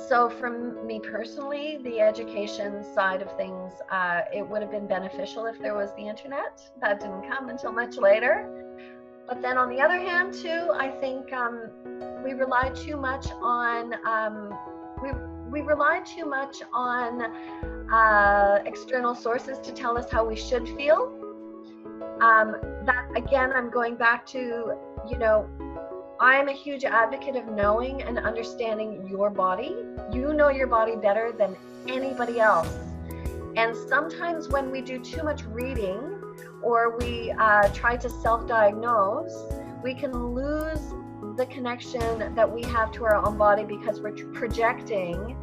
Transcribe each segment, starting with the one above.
So for me personally, the education side of things, it would have been beneficial if there was the internet. That didn't come until much later. But then on the other hand too, I think we relied too much on we relied too much on external sources to tell us how we should feel. That again, I'm going back to, you know, I'm a huge advocate of knowing and understanding your body. You know your body better than anybody else. And sometimes when we do too much reading or we try to self-diagnose, we can lose the connection that we have to our own body because we're projecting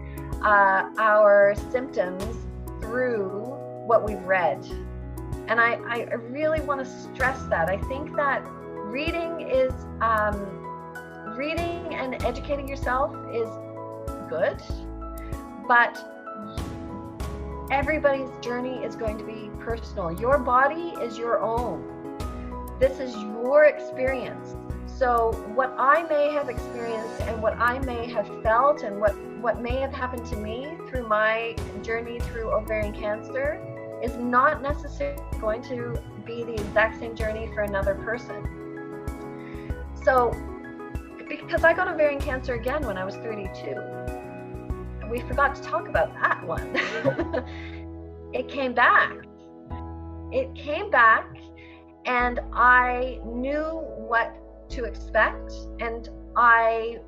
our symptoms through what we've read. And I really want to stress that. I think that reading is reading and educating yourself is good, but everybody's journey is going to be personal. Your body is your own. This is your experience. So what I may have experienced and what I may have felt and what may have happened to me through my journey through ovarian cancer is not necessarily going to be the exact same journey for another person. So, because I got ovarian cancer again when I was 32. We forgot to talk about that one. It came back. It came back, and I knew what to expect, and I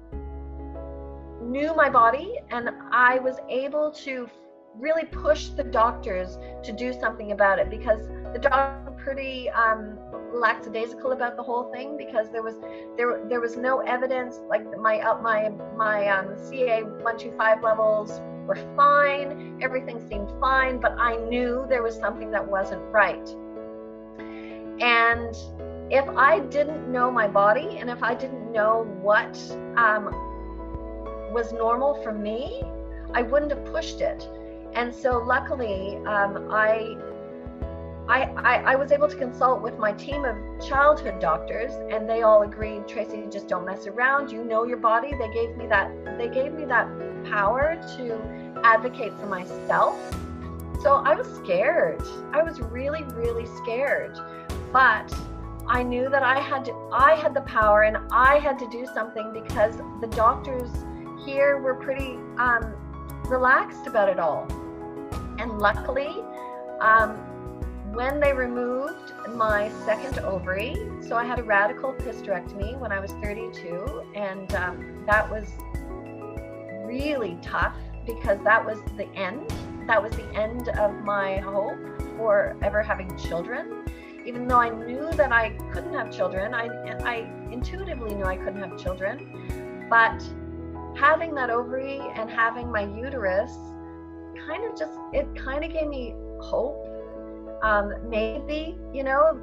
knew my body, and I was able to really push the doctors to do something about it, because the doctors were pretty lackadaisical about the whole thing, because there was no evidence. Like my CA 125 levels were fine, everything seemed fine, but I knew there was something that wasn't right. And if I didn't know my body, and if I didn't know what was normal for me, I wouldn't have pushed it. And so luckily, I was able to consult with my team of childhood doctors, and they all agreed, Tracy, just don't mess around. You know your body. They gave me that power to advocate for myself. So I was scared. I was really, really scared. But I knew that I had the power, and I had to do something, because the doctors here were pretty relaxed about it all. And luckily, when they removed my second ovary, so I had a radical hysterectomy when I was 32, and that was really tough, because that was the end. That was the end of my hope for ever having children. Even though I knew that I couldn't have children, I intuitively knew I couldn't have children, but having that ovary and having my uterus kind of gave me hope. Maybe, you know,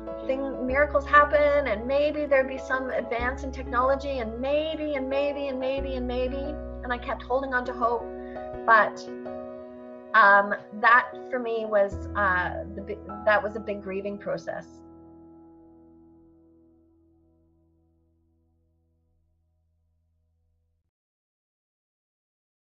miracles happen, and maybe there'd be some advance in technology, and maybe, and I kept holding on to hope. But that for me was that was a big grieving process.